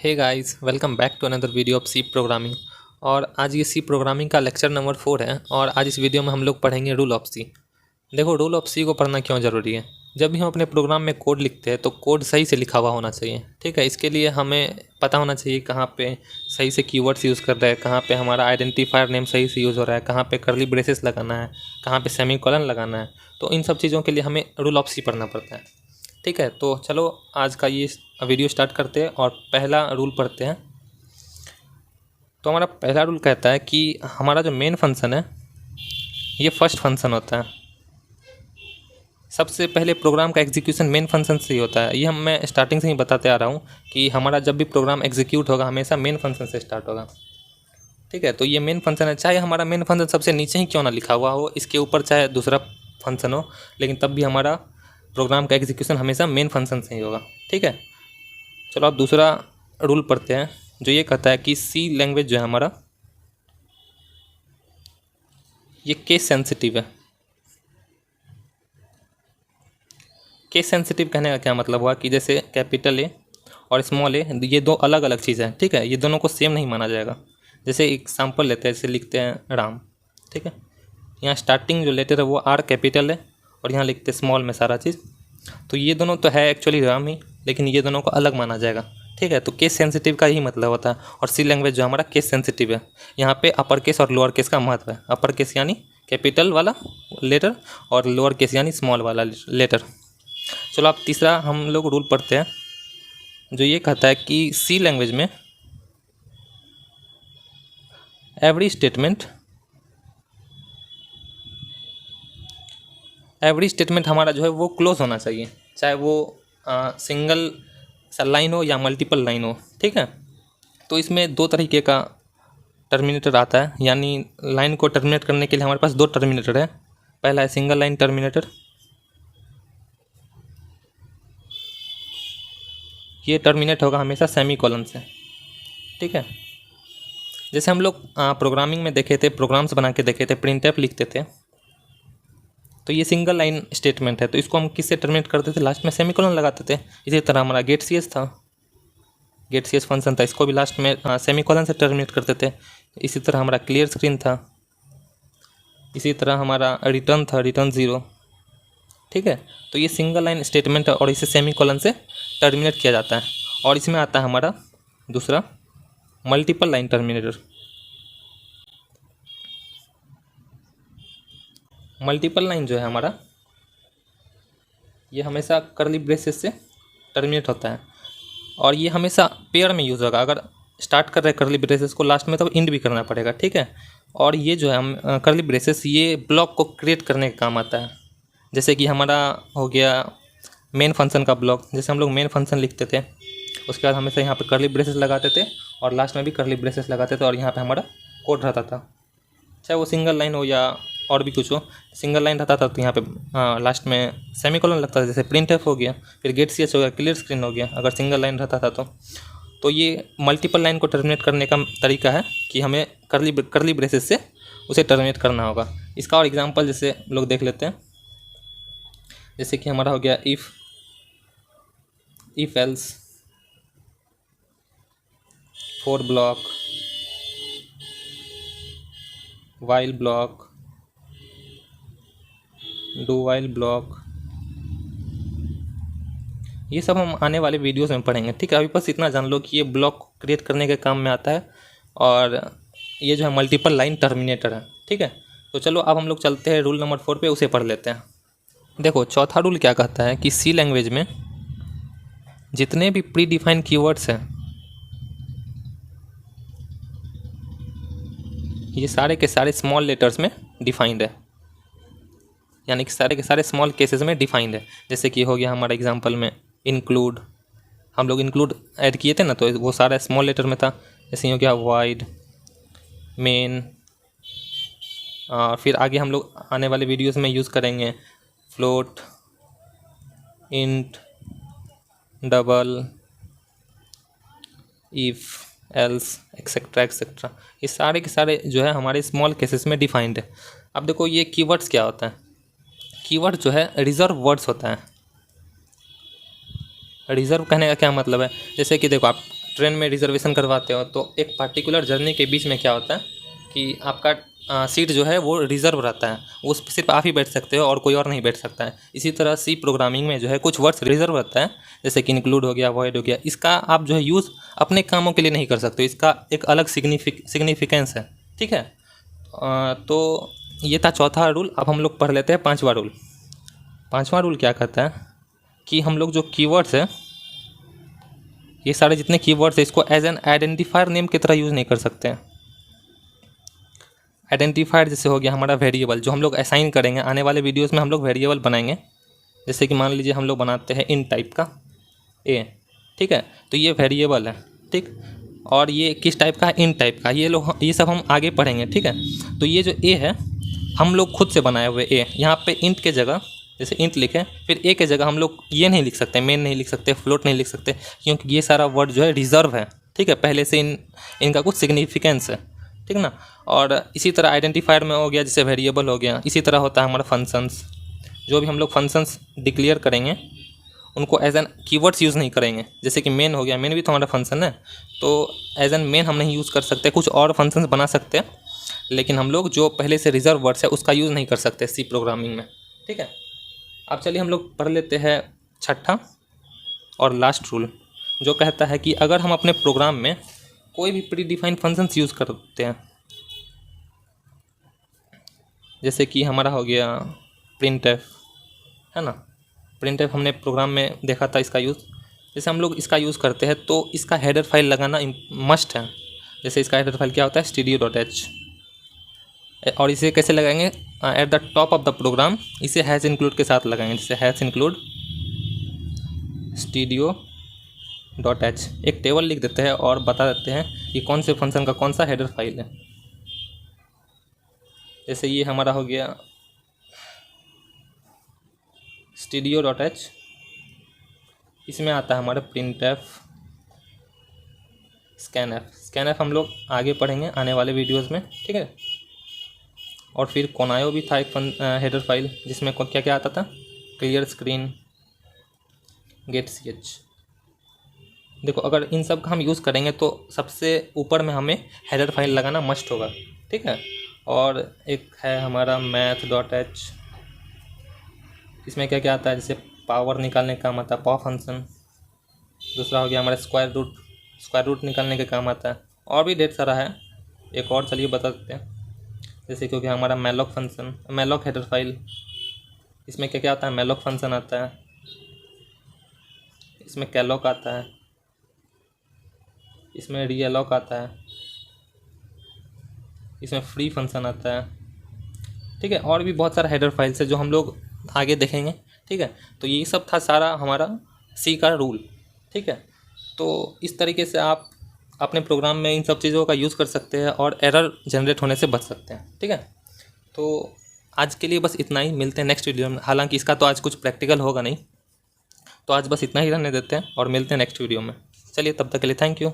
Hey guys, welcome back to another video of C programming. और आज ये C programming का लेक्चर नंबर 4 है। और आज इस वीडियो में हम लोग पढ़ेंगे रूल ऑफ सी। देखो, रूल ऑफ सी को पढ़ना क्यों ज़रूरी है। जब भी हम अपने प्रोग्राम में कोड लिखते हैं तो कोड सही से लिखा हुआ होना चाहिए। ठीक है, इसके लिए हमें पता होना चाहिए कहाँ पे सही से कीवर्ड्स यूज़ कर रहे हैं, कहाँ पे हमारा आइडेंटिफायर नेम सही से यूज़ हो रहा है, कहाँ पे कर्ली ब्रेसेस लगाना है, कहाँ पे सेमीकोलन लगाना है। तो इन सब चीज़ों के लिए हमें रूल ऑफ सी पढ़ना पड़ता है। ठीक है, तो चलो आज का ये वीडियो स्टार्ट करते हैं और पहला रूल पढ़ते हैं। तो हमारा पहला रूल कहता है कि हमारा जो मेन फंक्शन है ये फर्स्ट फंक्शन होता है। सबसे पहले प्रोग्राम का एग्जीक्यूशन मेन फंक्शन से ही होता है। ये मैं स्टार्टिंग से ही बताते आ रहा हूँ कि हमारा जब भी प्रोग्राम एग्जीक्यूट होगा हमेशा मेन फंक्शन से स्टार्ट होगा। ठीक है, तो ये मेन फंक्शन है। चाहे हमारा मेन फंक्शन सबसे नीचे ही क्यों ना लिखा हुआ हो, इसके ऊपर चाहे दूसरा फंक्शन हो, लेकिन तब भी हमारा प्रोग्राम का एग्जीक्यूशन हमेशा मेन फंक्शन से ही होगा। ठीक है, चलो अब दूसरा रूल पढ़ते हैं जो ये कहता है कि सी लैंग्वेज जो है हमारा ये केस सेंसिटिव है। केस सेंसिटिव कहने का क्या मतलब हुआ कि जैसे कैपिटल ए और स्मॉल ए ये दो अलग अलग चीज़ें हैं। ठीक है, ये दोनों को सेम नहीं माना जाएगा। जैसे एग्जाम्पल लेते हैं, जैसे लिखते हैं राम। ठीक है, यहाँ स्टार्टिंग जो लेटर है वो आर कैपिटल है और यहाँ लिखते हैं स्मॉल में सारा चीज़। तो ये दोनों तो है एक्चुअली राम ही, लेकिन ये दोनों को अलग माना जाएगा। ठीक है, तो केस सेंसिटिव का यही मतलब होता है। और सी लैंग्वेज जो हमारा केस सेंसिटिव है, यहाँ पे अपर केस और लोअर केस का महत्व है। अपर केस यानी कैपिटल वाला लेटर और लोअर केस यानी स्मॉल वाला लेटर। चलो अब तीसरा हम लोग रूल पढ़ते हैं जो ये कहता है कि सी लैंग्वेज में एवरी स्टेटमेंट हमारा जो है वो क्लोज होना चाहिए, चाहे वो सिंगल लाइन हो या मल्टीपल लाइन हो। ठीक है, तो इसमें दो तरीके का टर्मिनेटर आता है, यानी लाइन को टर्मिनेट करने के लिए हमारे पास दो टर्मिनेटर है। पहला है सिंगल लाइन टर्मिनेटर, ये टर्मिनेट होगा हमेशा सेमीकोलन से। ठीक है, जैसे हम लोग प्रोग्रामिंग में देखे थे, प्रोग्राम्स बना के देखे थे, प्रिंटफ लिखते थे, तो ये सिंगल लाइन स्टेटमेंट है। तो इसको हम किससे टर्मिनेट करते थे? लास्ट में सेमीकोलन लगाते थे। इसी तरह हमारा गेट सी एस था, गेट सी एस फंक्शन था, इसको भी लास्ट में सेमीकोलन से टर्मिनेट करते थे। इसी तरह हमारा क्लियर स्क्रीन था, इसी तरह हमारा रिटर्न था, रिटर्न 0। ठीक है, तो ये सिंगल लाइन स्टेटमेंट है और इसे सेमीकोलन से टर्मिनेट किया जाता है। और इसमें आता है हमारा दूसरा multiple line terminator. Multiple line जो है हमारा ये हमेशा कर्ली ब्रेसेस से टर्मिनेट होता है और ये हमेशा पेयर में यूज़ होगा। अगर स्टार्ट कर रहे हैं कर्ली ब्रेसेस को, लास्ट में तब इंड भी करना पड़ेगा। ठीक है, और ये जो है हम कर्ली ब्रेसेस ये ब्लॉक को क्रिएट करने का काम आता है। जैसे कि हमारा हो गया मेन फंक्शन का ब्लॉक। जैसे हम लोग मेन फंक्शन लिखते थे, उसके बाद हमेशा यहाँ पे कर्ली ब्रेसेस लगाते थे और लास्ट में भी कर्ली ब्रेसेस लगाते थे और यहाँ पे हमारा कोड रहता था, चाहे वो सिंगल लाइन हो या और भी कुछ हो। सिंगल लाइन रहता था तो यहाँ पे लास्ट में सेमीकोलन लगता था, जैसे प्रिंटफ हो गया, फिर गेट सी एच हो गया, क्लियर स्क्रीन हो गया अगर सिंगल लाइन रहता था तो ये मल्टीपल लाइन को टर्मिनेट करने का तरीका है कि हमें कर्ली ब्रेसेस से उसे टर्मिनेट करना होगा। इसका और एग्जांपल जैसे लोग देख लेते हैं, जैसे कि हमारा हो गया if else, for block, while block, do while block, ये सब हम आने वाले वीडियोस में पढ़ेंगे। ठीक है, अभी बस इतना जान लो कि ये ब्लॉक क्रिएट करने के काम में आता है और ये जो है मल्टीपल लाइन टर्मिनेटर है। ठीक है, तो चलो अब हम लोग चलते हैं रूल नंबर 4 पे, उसे पढ़ लेते हैं। देखो, चौथा रूल क्या कहता है कि सी लैंग्वेज में जितने भी प्री डिफाइंड कीवर्ड्स हैं ये सारे के सारे स्मॉल लेटर्स में डिफाइंड है, यानी कि सारे के सारे स्मॉल केसेस में डिफाइंड है। जैसे कि हो गया हमारा एग्जांपल में इंक्लूड, हम लोग इंक्लूड ऐड किए थे ना, तो वो सारा स्मॉल लेटर में था। जैसे हो गया वाइड, मेन, और फिर आगे हम लोग आने वाले वीडियोस में यूज़ करेंगे float, int, double, if, else, etcetera etcetera. ये सारे के सारे जो है हमारे स्मॉल केसेस में डिफाइंड है। अब देखो ये कीवर्ड्स क्या होता है। कीवर्ड जो है रिजर्व वर्ड्स होता है। रिजर्व कहने का क्या मतलब है, जैसे कि देखो आप ट्रेन में रिजर्वेशन करवाते हो तो एक पार्टिकुलर जर्नी के बीच में क्या होता है कि आपका सीट जो है वो रिज़र्व रहता है, उस पर सिर्फ आप ही बैठ सकते हो और कोई और नहीं बैठ सकता है। इसी तरह सी प्रोग्रामिंग में जो है कुछ वर्ड्स रिजर्व रहता है, जैसे कि इंक्लूड हो गया, वॉइड हो गया। इसका आप जो है यूज़ अपने कामों के लिए नहीं कर सकते, इसका एक अलग सिग्निफिकेंस है, ठीक है। तो ये था चौथा रूल। अब हम लोग पढ़ लेते हैं पांचवा रूल। पांचवा रूल क्या कहता है कि हम लोग जो कीवर्ड्स है, ये सारे जितने कीवर्ड्स है, इसको एज एन आइडेंटिफायर नेम की तरह यूज़ नहीं कर सकते हैं। आइडेंटिफायर जैसे हो गया हमारा वेरिएबल, जो हम लोग असाइन करेंगे। आने वाले वीडियोस में हम लोग वेरिएबल बनाएंगे, जैसे कि मान लीजिए हम लोग बनाते हैं इन टाइप का ए, ठीक है। तो ये वेरिएबल है, ठीक। और ये किस टाइप का है? इन टाइप का। ये सब हम आगे पढ़ेंगे, ठीक है। तो ये जो ए है हम लोग खुद से बनाए हुए ए, यहाँ पे इंट के जगह जैसे इंट लिखें, फिर ए के जगह हम लोग ये नहीं लिख सकते, मेन नहीं लिख सकते, फ्लोट नहीं लिख सकते, क्योंकि ये सारा वर्ड जो है रिजर्व है, ठीक है। पहले से इनका कुछ सिग्निफिकेंस है, ठीक ना। और इसी तरह आइडेंटिफायर में हो गया, जैसे वेरिएबल हो गया। इसी तरह होता है हमारा फंक्शंस। जो भी हम लोग फंक्शंस डिक्लेयर करेंगे उनको एज एन कीवर्ड्स यूज़ नहीं करेंगे। जैसे कि मेन हो गया, मेन भी तो हमारा फंक्शन है, तो एज एन मेन हम नहीं यूज़ कर सकते। कुछ और फंक्शंस बना सकते हैं, लेकिन हम लोग जो पहले से रिजर्व वर्ड्स है उसका यूज़ नहीं कर सकते सी प्रोग्रामिंग में, ठीक है। अब चलिए हम लोग पढ़ लेते हैं छठा और लास्ट रूल, जो कहता है कि अगर हम अपने प्रोग्राम में कोई भी प्री डिफाइंड फंक्शंस यूज़ करते हैं, जैसे कि हमारा हो गया प्रिंटफ, है ना। प्रिंटफ हमने प्रोग्राम में देखा था इसका यूज़। जैसे हम लोग इसका यूज़ करते हैं तो इसका हेडर फाइल लगाना मस्ट है। जैसे इसका हेडर फाइल क्या होता है? studio.h। और इसे कैसे लगाएंगे? At the top of the program इसे हैश इंक्लूड के साथ लगाएंगे, जैसे हैश इंक्लूड studio.h। एक टेबल लिख देते हैं और बता देते हैं कि कौन से फंक्शन का कौन सा हेडर फाइल है। जैसे ये हमारा हो गया studio.h, इसमें आता है हमारा printf, scanf हम लोग आगे पढ़ेंगे आने वाले वीडियोस में, ठीक है। और फिर कोनायो भी था एक हेडर फाइल, जिसमें क्या क्या आता था? Clear screen, get ch। देखो, अगर इन सब का हम यूज़ करेंगे तो सबसे ऊपर में हमें हेडर फाइल लगाना मस्ट होगा, ठीक है। और एक है हमारा math.h, इसमें क्या क्या आता है? जैसे पावर निकालने का काम आता है, पावर फंक्शन। दूसरा हो गया हमारा स्क्वायर रूट निकालने के काम आता है। और भी ढेर सारा है, एक और चलिए बता देते हैं। जैसे क्योंकि हमारा malloc function, malloc header file, इसमें क्या क्या आता है? मैलॉक फंक्शन आता है, इसमें कैलॉक आता है, इसमें रीअलॉक आता है, इसमें फ्री फंक्शन आता है, ठीक है। और भी बहुत सारा हेडर फाइल्स है जो हम लोग आगे देखेंगे, ठीक है। तो ये सब था सारा हमारा सी का रूल, ठीक है। तो इस तरीके से आप अपने प्रोग्राम में इन सब चीज़ों का यूज़ कर सकते हैं और एरर जनरेट होने से बच सकते हैं, ठीक है। तो आज के लिए बस इतना ही, मिलते हैं नेक्स्ट वीडियो में। हालांकि इसका तो आज कुछ प्रैक्टिकल होगा नहीं, तो आज बस इतना ही रहने देते हैं और मिलते हैं नेक्स्ट वीडियो में। चलिए, तब तक के लिए थैंक यू।